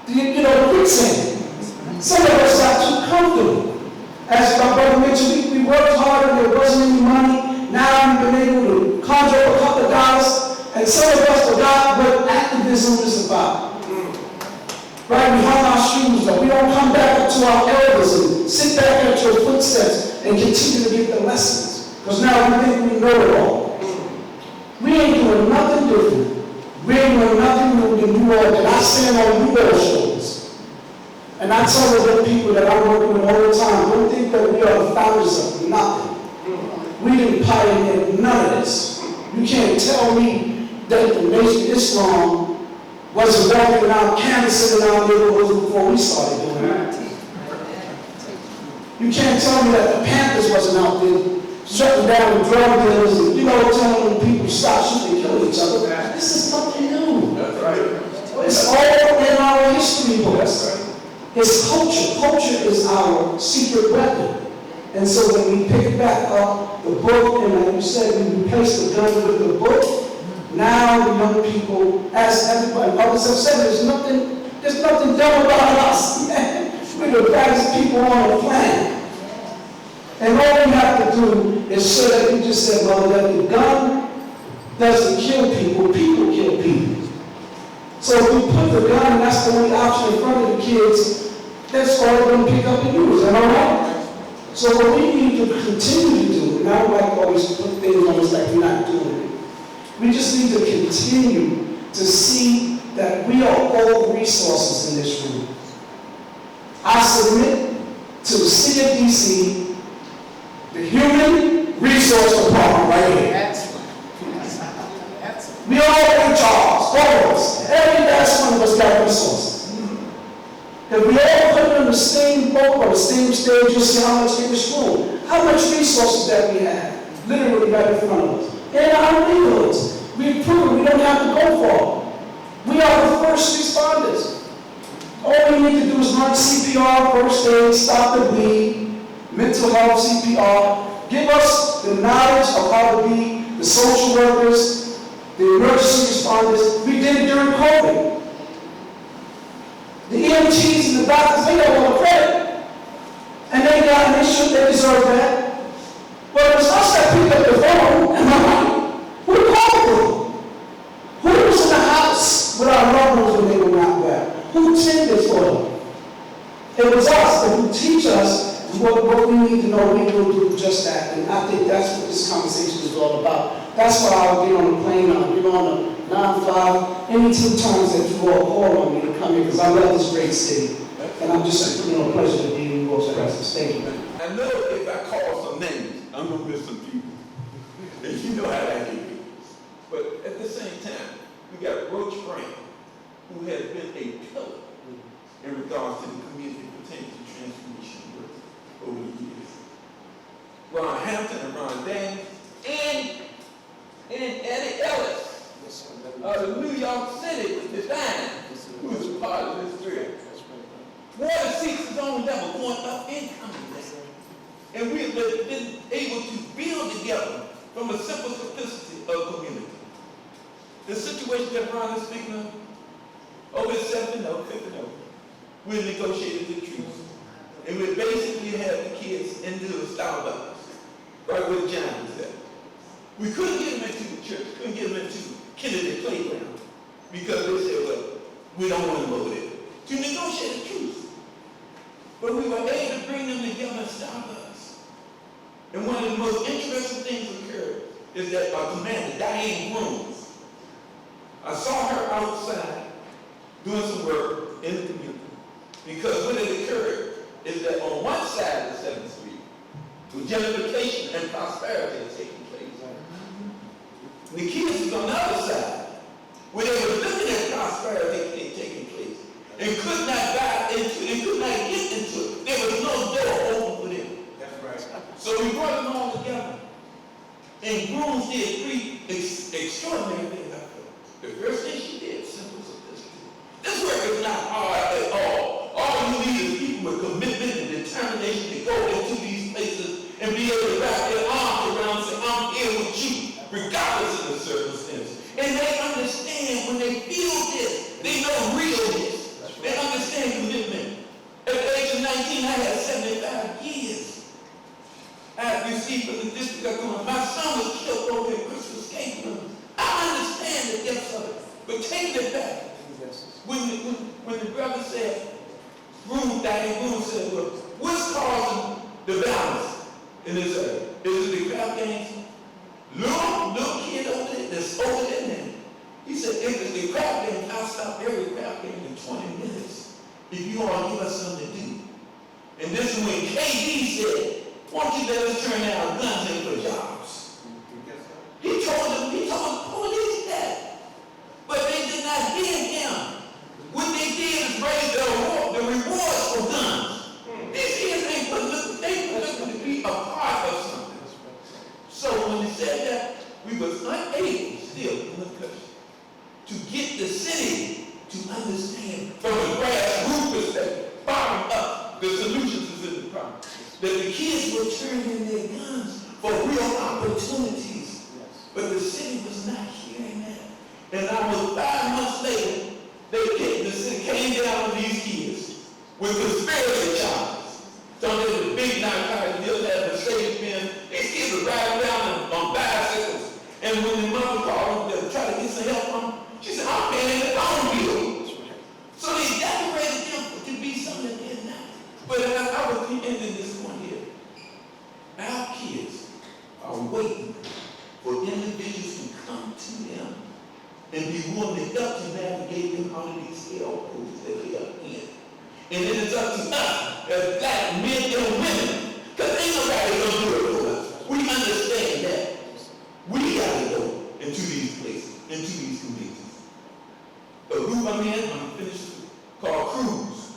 the quicksand. Some of us got too comfortable. As my brother mentioned, we worked hard and there wasn't any money. Now we've been able to conjure up a couple of dollars, and some of us forgot what activism is about. Right? We hung our shoes up. We don't come back up to our elders and sit back at your footsteps and continue to get the lessons. Because now we think we know it all. We ain't doing nothing different. We ain't doing nothing new than you all did. I stand on you all shoulders. And I tell the people that I'm working with all the time, don't think that we are the founders of nothing. We didn't pioneer none of this. You can't tell me that the Nation Islam wasn't walking around, canvassing in our neighborhoods before we started doing that. You can't tell me that the Panthers wasn't out there shutting down the drug dealers and, telling people stop shooting and kill each other. This is nothing new. That's right. It's all in our history books. It's culture. Culture is our secret weapon. And so when we pick back up the book, and like you said, we replace the gun with the book, now the young people, as everybody, others have said, there's nothing dumb about us. We're the baddest people on the planet. And all we have to do is say that you just said, Mother, that the gun doesn't kill people, people kill people. So if we put the gun, and that's the only option in front of the kids, that's all they're going to pick up and use. Am I right? So what we need to continue to do, and I don't like always put things on us like we're not doing it. We just need to continue to see that we are all resources in this room. I submit to the city of DC, the Human Resource Department right here. We all in charge, all of us. Every last one of us got resources. If we all put it in the same boat or the same stage, you'll see how much in this room. How much resources that we have, literally right in front of us. In our neighborhoods, we've proven we don't have to go far. We are the first responders. All we need to do is learn CPR, first aid, stop the bleed, mental health, CPR. Give us the knowledge of how to be the social workers, the emergency responders. We did it during COVID. The EMTs and the doctors, they got all the credit. And they deserve that. But it was us that picked up the phone, am I right? Who called them? Who was in the house with our loved ones when they were not well? Who tended for them? It was us, and who teach us what we need to know. We will do just that. And I think that's what this conversation is all about. That's why I'll get on the plane, I'll get on the 9-5, any 2 times that you all call on me to come here, because I love this great city. And I'm just, a pleasure to be in your presence. Thank you. I know if I call some names, I'm going to miss some people. And you know how that can be. But at the same time, we got Roach Grant, who has been a pillar in regards to the community pertaining to transformation work over the years. Ron Hampton and Ron Daniels, and Eddie Ellis, of New York City, Design, who is a part of this group. Water seeks its own level, going up and coming down. And we've been able to build together from a simple simplicity of community. The situation that Ron is speaking of, over 7-0, 50-0, we negotiated the truth. And we basically had the kids into the Starbucks, right where the giant was at. We couldn't get them into the church, couldn't get them into Kennedy Playground, because they said, well, we don't want them over there. To negotiate the truth. But we were able to bring them together in Starbucks. And one of the most interesting things occurred is that our commander, Diane Grooms, I saw her outside doing some work in the community. Because what had occurred is that on one side of the 7th Street, with gentrification and prosperity is taking place. And the kids was on the other side, where they were looking at prosperity taking place, and could not buy into it, and could not get into it. There was no door open for them. That's right. So we brought them all together. And Grooms did 3 extraordinary things. The first thing she did, simple simplicity. This work is not hard at all. All you need is people with commitment and determination to go into these places and be able to wrap their arms around and say, I'm here with you, regardless of the circumstance. And they understand when they feel this, they know realness. They understand commitment. At the age of 19, I had 75 years. I received from the district of Kymone. My son was killed over at Christmas Cake Room. I understand the depths of it, but taking it back. When the brother said, Diane Grooms said, well, what's causing the balance in this area? Is it the crap games? Little kid over there that's older than that. He said, if it's the crap game, I'll stop every crap game in 20 minutes if you all give us something to do. And this is when KD said, why don't you let us turn our guns in for jobs? He told the police that. But they did not hear him. What they did is raise the rewards for guns. These kids ain't looking to be a part of something. So when they said that, we was unable still in the country to get the city to understand from a grassroots perspective, bottom up, the solutions is in the problem. That the kids were turning in their guns for real opportunities. But the city was not hearing that. And almost 5 months later, the city came down on these kids with conspiracy charges. So there's a big narcotics deal that Mercedes-Benz. These kids were riding around on bicycles. And when the mother called them to try to get some help from them, she said, I'm paying the phone bill. So they decorated them to be something they're not. But I was ending this one here. Our kids are waiting for individuals to come to them and be willing to help to navigate them out of these hell holes that they are in. And it is up to us as black men and women, because ain't nobody gonna do it for us. We understand that. We gotta go into these places, into these communities. A group I'm in, I'm finished, called Cruise.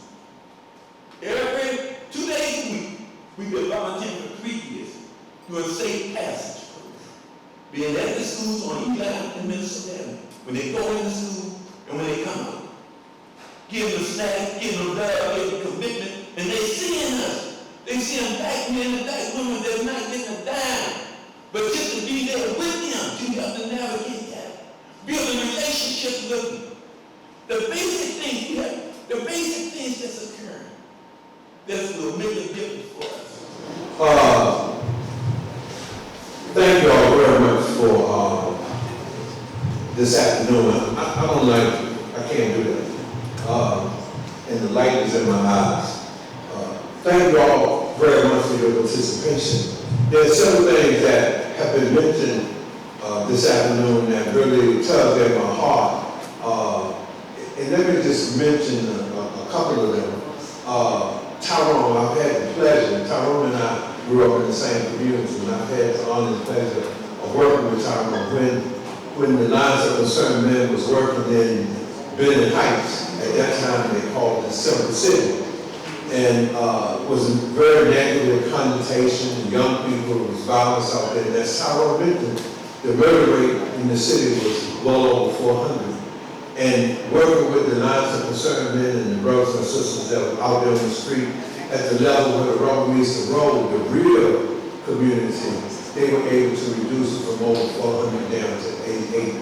Every 2 days a week, we've been volunteering for 3 years doing safe passage. Being at the schools on East Line and Minnesota, when they go into school and when they come out. Give them snacks, give them love, give them commitment, and they see in us. They see them black men and black women that's not getting a dime But just to be there with them, you have to navigate that. Building relationships with them. The basic things we have, the basic things that's occurring, that will make a difference for us. Thank you all very much for this afternoon. I don't like it. I can't do that. And the light is in my eyes. Thank you all very much for your participation. There are several things that have been mentioned this afternoon that really tug at my heart. And let me just mention a couple of them. Tyrone, I've had the pleasure, Tyrone and I grew up in the same community, and I've had the honor and pleasure of working with Tyrone. When the Lines of Concerned Men was working in Bennett Heights, at that time they called it Central City, and was a very negative connotation. Young people, there was violence out there, and as Tyrone mentioned, the murder rate in the city was well over 400. And working with the Lines of Concerned Men and the brothers and sisters that were out there on the street at the level where the rubber meets the road, the real community, they were able to reduce it from over 400 down to 88.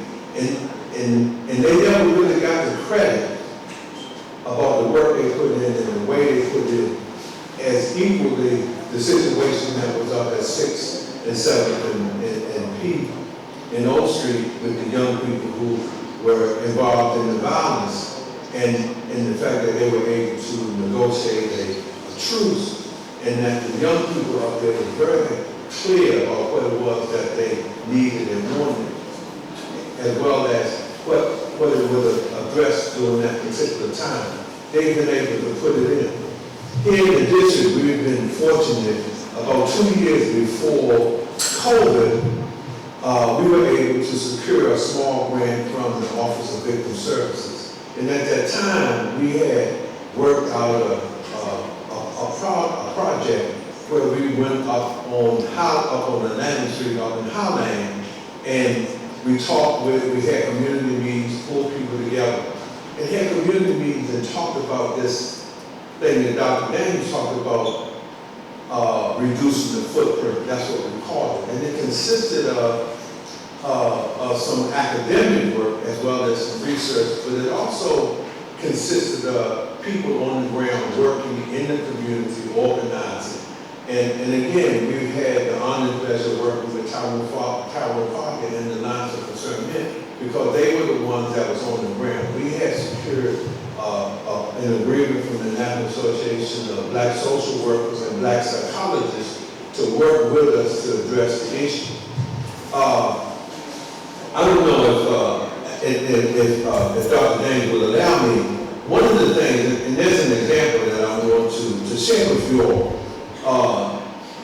And they never really got the credit about the work they put in and the way they put in as equally the situation that was up at 6th and 7th and P in Oak Street with the young people who were involved in the violence and the fact that they were able to negotiate a truce, and that the young people out there were very clear about what it was that they needed and wanted, as well as what it would address during that particular time. They've been able to put it in. Here in the district, we've been fortunate, about 2 years before COVID, we were able to secure a small grant from the Office of Victim Services. And at that time, we had worked out a project where we went up on the Landing Street up in Highland, and we had community meetings, pulled people together, and had community meetings and talked about this thing that Dr. Daniels talked about, reducing the footprint. That's what we called it. And it consisted of some academic work as well as some research, but it also consisted of people on the ground working in the community, organizing. And again, we've had the honor and pleasure working with Tyrone Parker and the Lines of Concerned Men, because they were the ones that was on the ground. We had secured an agreement from the National Association of Black Social Workers and Black Psychologists to work with us to address the issue. I don't know if Dr. Daniels will allow me. One of the things, and there's an example that I want to share with you all.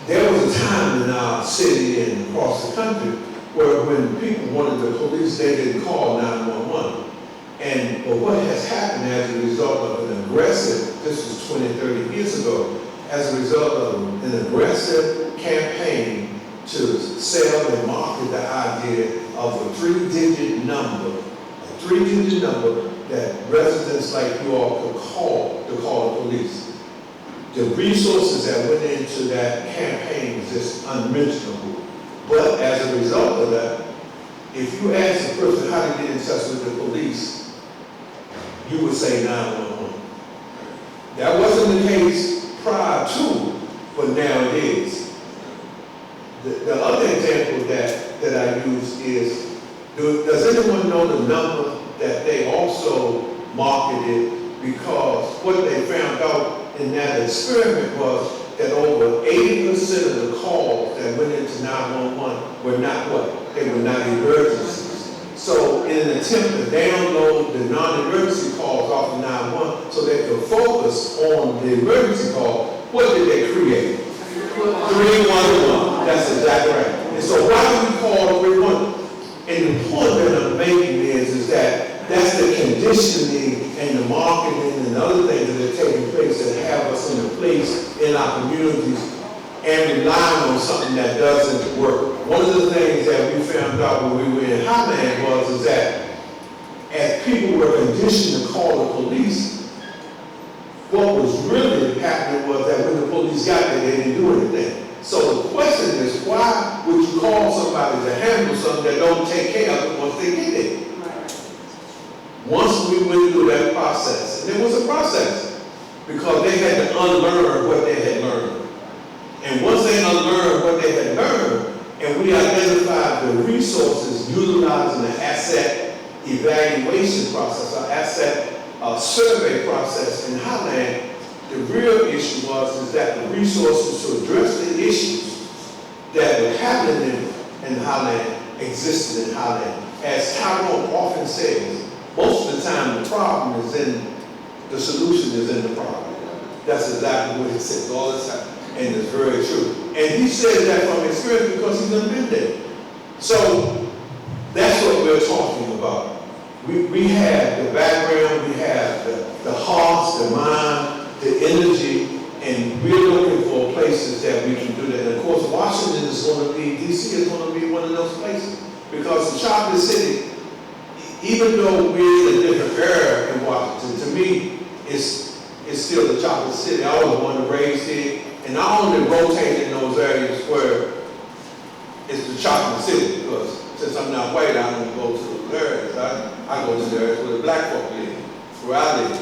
There was a time in our city and across the country where when people wanted the police, they didn't call 911. But what has happened as a result of an aggressive, this was 20, 30 years ago, as a result of an aggressive campaign to sell and market the idea of a three-digit number that residents like you all could call to call the police. The resources that went into that campaign was just unmentionable. But as a result of that, if you ask the person how to get in touch with the police, you would say 911. That wasn't the case prior to, but now it is. The other example that I use is, does anyone know the number that they also marketed? Because what they found out in that experiment was that over 80% of the calls that went into 911 were not what? They were not emergencies. So in an attempt to download the non-emergency calls off of 911 so they could focus on the emergency call, what did they create? 311. That's exactly right. And so why do we call 311? And the point that I'm making is that that's the conditioning and the marketing and other things that are taking place that have us in a place in our communities and relying on something that doesn't work. One of the things that we found out when we were in Highland was that as people were conditioned to call the police, what was really happening was that when the police got there, they didn't do anything. So the question is, why would you call somebody to handle something that don't take care of it once they get it? Once we went through that process, and it was a process, because they had to unlearn what they had learned. And once they unlearned what they had learned, and we identified the resources utilizing the asset evaluation process, or asset survey process in Highland, the real issue is that the resources to address the issues that were happening in Highland existed in Highland. As Tyrone often says, most of the time the problem is in, the solution is in the problem. That's exactly what he says all the time, and it's very true. And he says that from experience because he's done been there. So that's what we're talking about. We have the background, we have the hearts, the mind, the energy, and we're looking for places that we can do that. And of course, Washington is going to be, DC is going to be one of those places. Because the chocolate city, even though we're in a different era in Washington, to me, it's still the chocolate city. I was born and raised here, and I only rotate in those areas where it's the chocolate city, because since I'm not white, I don't go to those areas. I go to the areas where the black folk live, where I live,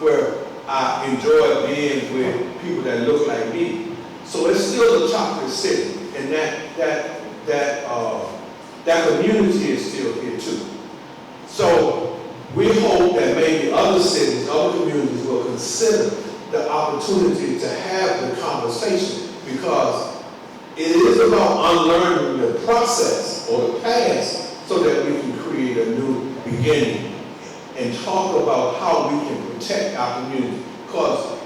where I enjoy being with people that look like me. So it's still a chocolate city, and that community is still here too. So we hope that maybe other cities, other communities will consider the opportunity to have the conversation, because it is about unlearning the process or the past so that we can create a new beginning and talk about how we can protect our community, because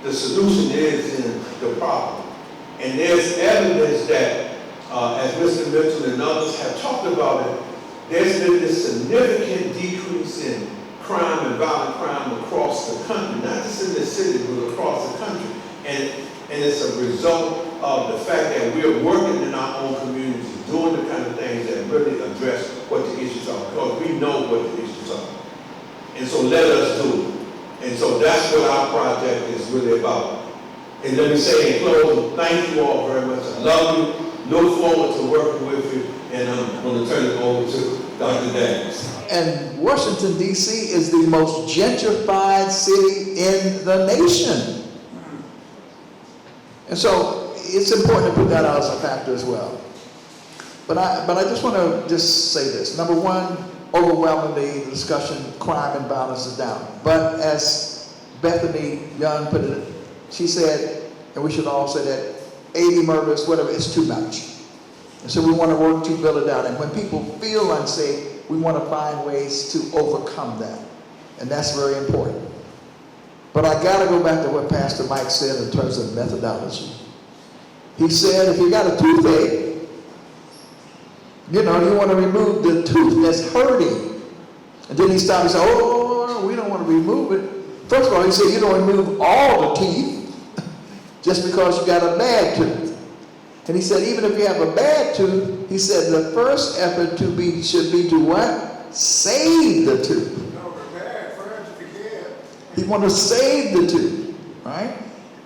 the solution is in the problem. And there's evidence that, as Mr. Mitchell and others have talked about it, there's been this significant decrease in crime and violent crime across the country, not just in the city, but across the country. And it's a result of the fact that we're working in our own communities, doing the kind of things that really address what the issues are, because we know what the issues are. And so let us do it. And so that's what our project is really about. And let me say in closing, thank you all very much. I love you. Look forward to working with you. And I'm going to turn it over to Dr. Denise. And Washington, D.C. is the most gentrified city in the nation. And so it's important to put that out as a factor as well. But I just want to just say this. Number one, overwhelmingly, the discussion, crime and violence is down. But as Bethany Young put it, she said, and we should all say that 80 murders, whatever, it's too much. And so we want to work to build it down. And when people feel unsafe, we want to find ways to overcome that. And that's very important. But I got to go back to what Pastor Mike said in terms of methodology. He said, if you got a toothache, you want to remove the tooth that's hurting. And then he stopped and said, oh, we don't want to remove it. First of all, he said, you don't remove all the teeth just because you got a bad tooth. And he said, even if you have a bad tooth, he said, the first effort should be to what? Save the tooth. He wants to save the tooth, right?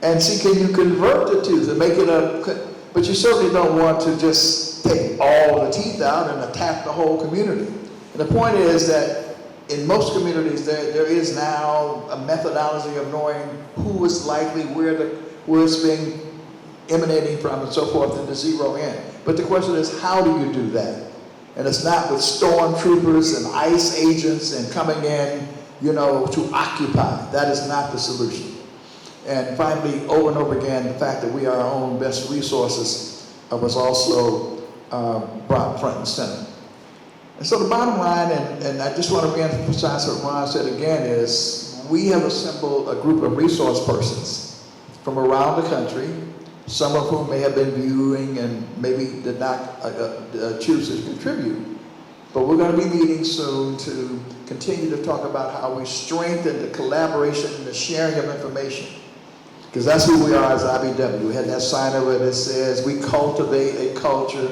And see, can you convert the tooth and make it but you certainly don't want to just take all the teeth out and attack the whole community. And the point is that in most communities, there is now a methodology of knowing who is likely, where it's being emanating from and so forth, and to zero in. But the question is, how do you do that? And it's not with stormtroopers and ICE agents and coming in, to occupy. That is not the solution. And finally, over and over again, the fact that we are our own best resources was also brought front and center. And so the bottom line, and I just want to reemphasize what Ron said again, is we have assembled a group of resource persons from around the country, some of whom may have been viewing and maybe did not choose to contribute. But we're going to be meeting soon to continue to talk about how we strengthen the collaboration and the sharing of information. Because that's who we are as IBW. We had that sign over that says we cultivate a culture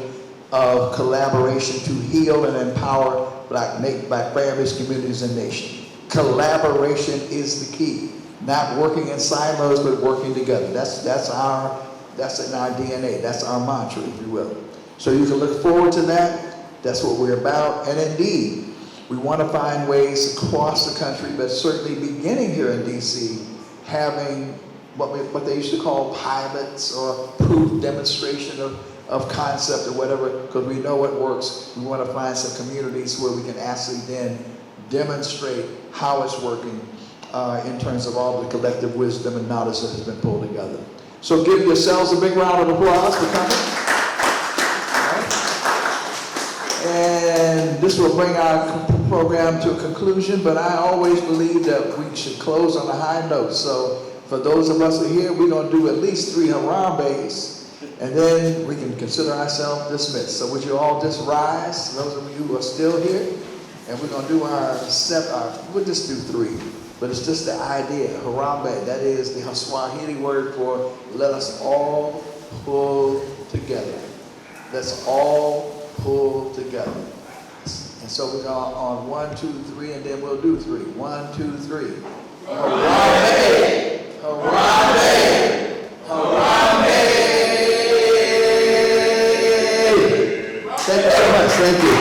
of collaboration to heal and empower black families, communities, and nations. Collaboration is the key. Not working in silos, but working together. That's our That's in our DNA. That's our mantra, if you will. So you can look forward to that. That's what we're about. And indeed, we want to find ways across the country, but certainly beginning here in DC, having what they used to call pilots or proof demonstration of concept or whatever, because we know it works. We want to find some communities where we can actually then demonstrate how it's working in terms of all the collective wisdom and knowledge that has been pulled together. So give yourselves a big round of applause for coming. And this will bring our program to a conclusion, but I always believe that we should close on a high note. So for those of us who are here, we're going to do at least 3 Harambe's, and then we can consider ourselves dismissed. So would you all just rise, those of you who are still here, and we're going to do we'll just do 3. But it's just the idea, Harambe, that is the Swahili word for let us all pull together. Let's all pull together. And so we're going on 1, 2, 3, and then we'll do 3. 1, 2, 3. Harambe! Harambe! Harambe! Thank you so much. Thank you.